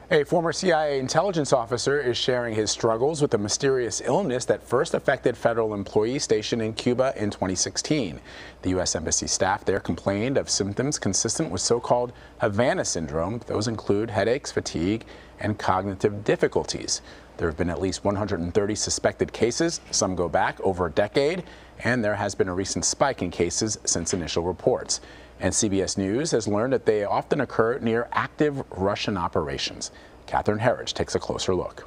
A former CIA intelligence officer is sharing his struggles with a mysterious illness that first affected federal employees stationed in Cuba in 2016. The U.S. Embassy staff there complained of symptoms consistent with so-called Havana Syndrome. Those include headaches, fatigue, and cognitive difficulties. There have been at least 130 suspected cases. Some go back over a decade, and there has been a recent spike in cases since initial reports. And CBS News has learned that they often occur near active Russian operations. Catherine Herridge takes a closer look.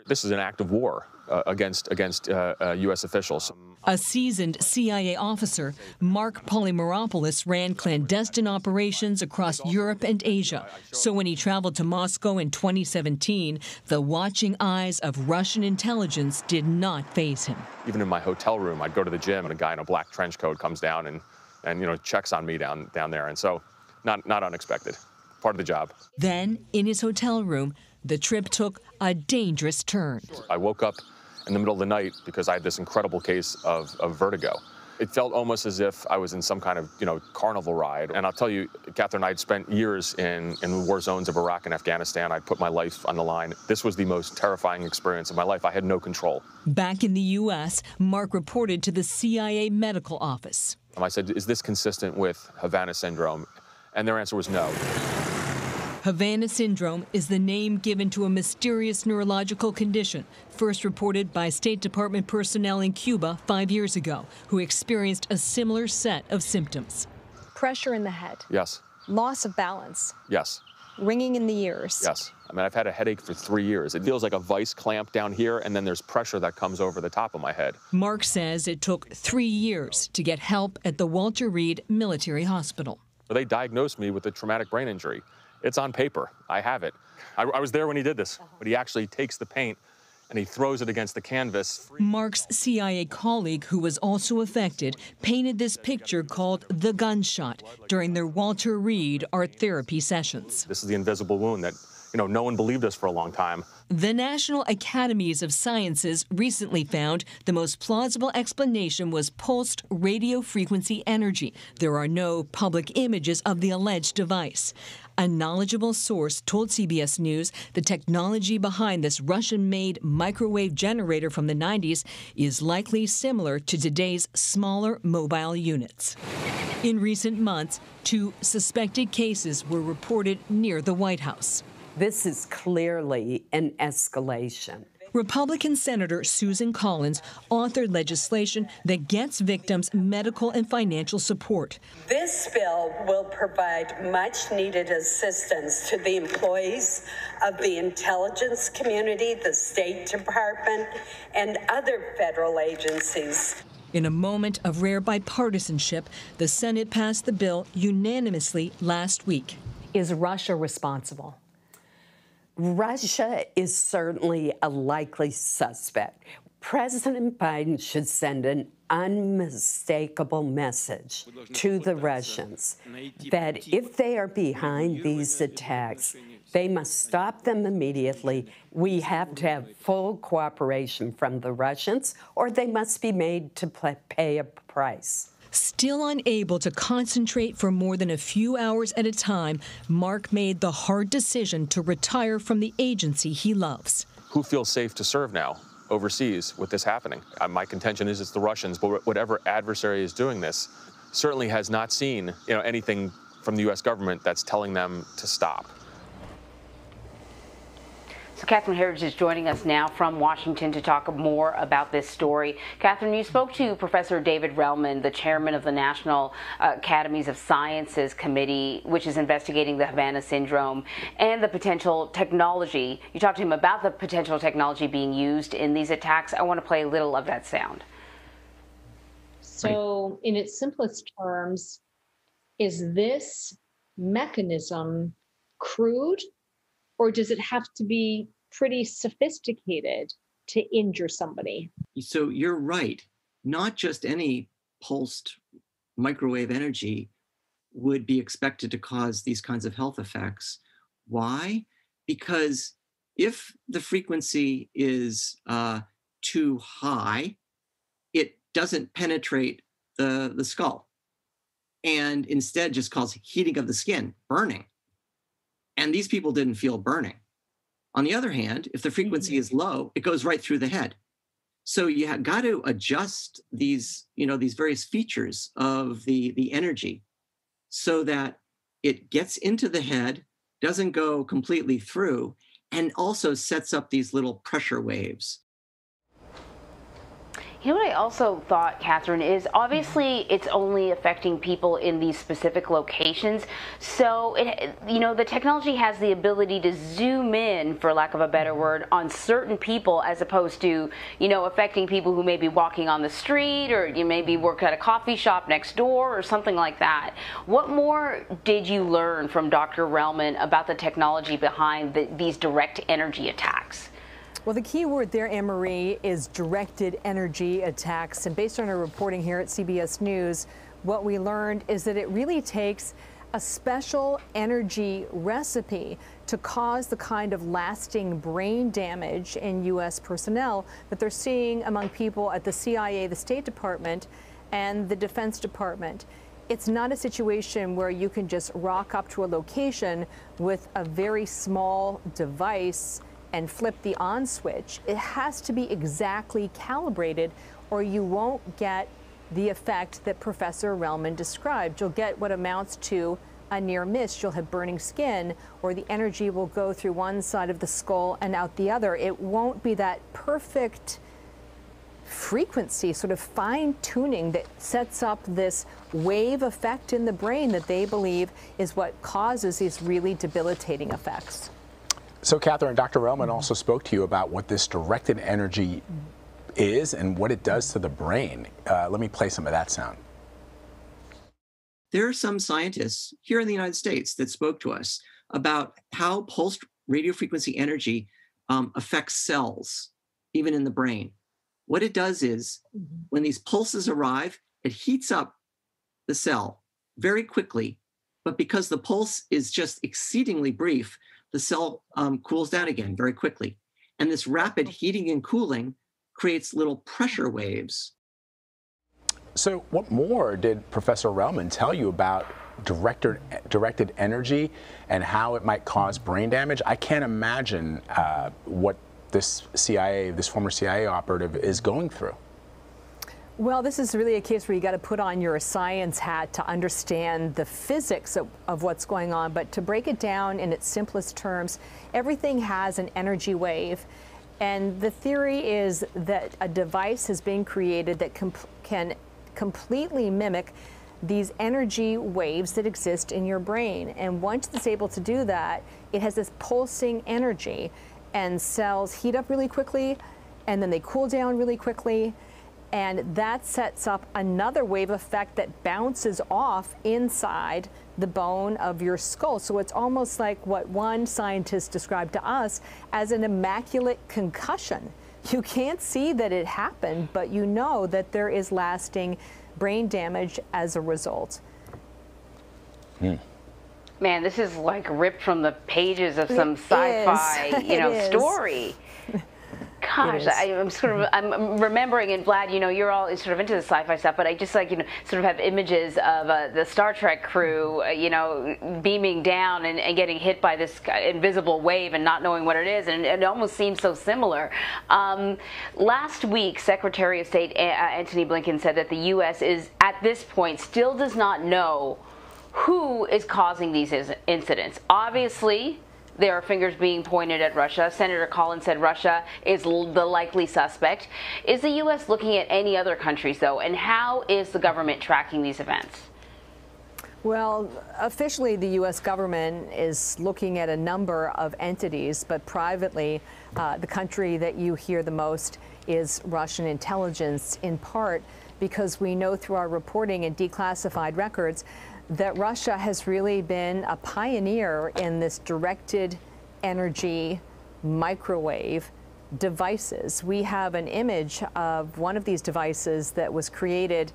This is an act of war against U.S. officials. A seasoned CIA officer, Mark Polymeropoulos ran clandestine operations across Europe and Asia. So when he traveled to Moscow in 2017, the watching eyes of Russian intelligence did not faze him. Even in my hotel room, I'd go to the gym and a guy in a black trench coat comes down and checks on me down there. And so not unexpected, part of the job. Then in his hotel room, the trip took a dangerous turn. I woke up in the middle of the night because I had this incredible case of vertigo. It felt almost as if I was in some kind of, carnival ride. And I'll tell you, Catherine, I'd spent years in war zones of Iraq and Afghanistan. I'd put my life on the line. This was the most terrifying experience of my life. I had no control. Back in the U.S., Mark reported to the CIA medical office. I said, is this consistent with Havana Syndrome? And their answer was no. Havana Syndrome is the name given to a mysterious neurological condition, first reported by State Department personnel in Cuba 5 years ago, who experienced a similar set of symptoms. Pressure in the head. Yes. Loss of balance. Yes. Ringing in the ears. Yes. I mean, I've had a headache for 3 years. It feels like a vice clamp down here, and then there's pressure that comes over the top of my head. Mark says it took 3 years to get help at the Walter Reed Military Hospital. They diagnosed me with a traumatic brain injury. It's on paper. I have it. I was there when he did this, but he actually takes the paint and he throws it against the canvas. Mark's CIA colleague, who was also affected, painted this picture called The Gunshot during their Walter Reed art therapy sessions. This is the invisible wound that, no one believed us for a long time. The National Academies of Sciences recently found the most plausible explanation was pulsed radio frequency energy. There are no public images of the alleged device. A knowledgeable source told CBS News the technology behind this Russian-made microwave generator from the 90s is likely similar to today's smaller mobile units. In recent months, 2 suspected cases were reported near the White House. This is clearly an escalation. Republican Senator Susan Collins authored legislation that gets victims medical and financial support. This bill will provide much-needed assistance to the employees of the intelligence community, the State Department, and other federal agencies. In a moment of rare bipartisanship, the Senate passed the bill unanimously last week. Is Russia responsible? Russia is certainly a likely suspect. President Biden should send an unmistakable message to the Russians that if they are behind these attacks, they must stop them immediately. We have to have full cooperation from the Russians, or they must be made to pay a price. Still unable to concentrate for more than a few hours at a time, Mark made the hard decision to retire from the agency he loves. Who feels safe to serve now overseas with this happening? My contention is it's the Russians, but whatever adversary is doing this certainly has not seen anything from the U.S. government that's telling them to stop. So Catherine Herridge is joining us now from Washington to talk more about this story. Catherine, you spoke to Professor David Relman, the chairman of the National Academies of Sciences Committee, which is investigating the Havana Syndrome and the potential technology. You talked to him about the potential technology being used in these attacks. I want to play a little of that sound. So in its simplest terms, is this mechanism crude? Or does it have to be pretty sophisticated to injure somebody? So you're right. Not just any pulsed microwave energy would be expected to cause these kinds of health effects. Why? Because if the frequency is too high, it doesn't penetrate the skull and instead just causes heating of the skin, burning. and these people didn't feel burning. On the other hand, if the frequency is low, it goes right through the head. So you have got to adjust these, these various features of the energy so that it gets into the head, doesn't go completely through, and also sets up these little pressure waves. You know what I also thought, Catherine, is obviously it's only affecting people in these specific locations. So, the technology has the ability to zoom in, for lack of a better word, on certain people as opposed to, affecting people who may be walking on the street or you maybe work at a coffee shop next door or something like that. What more did you learn from Dr. Relman about the technology behind these direct energy attacks? Well, the key word there, Anne-Marie, is directed energy attacks. And based on our reporting here at CBS News, what we learned is that it really takes a special energy recipe to cause the kind of lasting brain damage in U.S. personnel that they're seeing among people at the CIA, the State Department, and the Defense Department. It's not a situation where you can just rock up to a location with a very small device and flip the on switch. It has to be exactly calibrated or you won't get the effect that Professor Relman described. You'll get what amounts to a near miss. You'll have burning skin, or the energy will go through one side of the skull and out the other. It won't be that perfect frequency, sort of fine tuning that sets up this wave effect in the brain that they believe is what causes these really debilitating effects. So, Catherine, Dr. Relman also spoke to you about what this directed energy is and what it does to the brain. Let me play some of that sound. There are some scientists here in the United States that spoke to us about how pulsed radio frequency energy affects cells, even in the brain. What it does is, when these pulses arrive, it heats up the cell very quickly, but because the pulse is just exceedingly brief, the cell cools down again very quickly. And this rapid heating and cooling creates little pressure waves. So what more did Professor Relman tell you about directed energy and how it might cause brain damage? I can't imagine what this former CIA operative is going through. Well, this is really a case where you got to put on your science hat to understand the physics of what's going on. But to break it down in its simplest terms, everything has an energy wave. And the theory is that a device has been created that can completely mimic these energy waves that exist in your brain. And once it's able to do that, it has this pulsing energy, and cells heat up really quickly, and then they cool down really quickly. And that sets up another wave effect that bounces off inside the bone of your skull. So it's almost like what one scientist described to us as an immaculate concussion. You can't see that it happened, but you know that there is lasting brain damage as a result. Man, this is like ripped from the pages of some sci-fi, story. Gosh, I'm remembering, and Vlad, you're all sort of into the sci-fi stuff, but I just sort of have images of the Star Trek crew, beaming down and getting hit by this invisible wave and not knowing what it is, and it almost seems so similar. Last week, Secretary of State Antony Blinken said that the U.S. is, at this point, still does not know who is causing these incidents. Obviously, there are fingers being pointed at Russia. Senator Collins said Russia is the likely suspect. Is the U.S. looking at any other countries, though, and how is the government tracking these events? Well, officially, the U.S. government is looking at a number of entities, but privately, the country that you hear the most is Russian intelligence, in part because we know through our reporting and declassified records that Russia has really been a pioneer in this directed energy microwave devices. We have an image of one of these devices that was created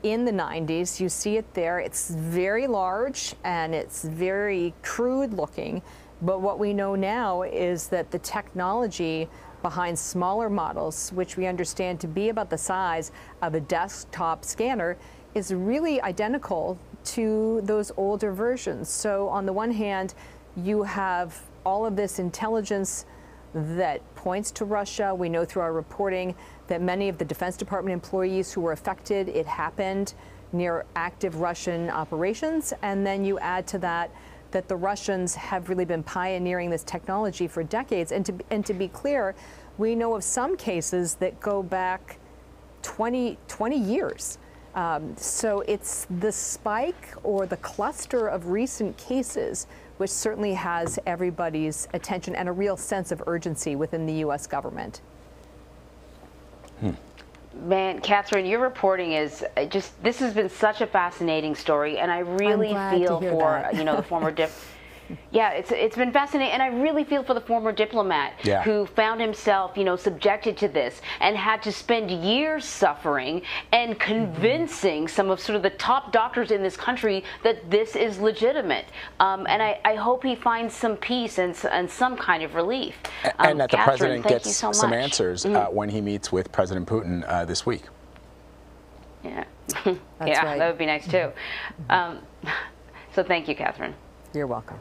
in the 90s. You see it there. It's very large and it's very crude looking. But what we know now is that the technology behind smaller models, which we understand to be about the size of a desktop scanner, is really identical to those older versions. So on the one hand, you have all of this intelligence that points to Russia. We know through our reporting that many of the Defense Department employees who were affected, it happened near active Russian operations. And then you add to that that the Russians have really been pioneering this technology for decades. And to be clear, we know of some cases that go back 20 years. So it's the spike or the cluster of recent cases which certainly has everybody's attention and a real sense of urgency within the U.S. government. Man, Catherine, your reporting is just, this has been such a fascinating story, and I really feel for, the former yeah, it's been fascinating, and I really feel for the former diplomat who found himself, subjected to this and had to spend years suffering and convincing some of sort of the top doctors in this country that this is legitimate. And I hope he finds some peace and some kind of relief. And that the Catherine, president gets some answers when he meets with President Putin this week. Yeah, That's right. That would be nice too. So thank you, Catherine. You're welcome.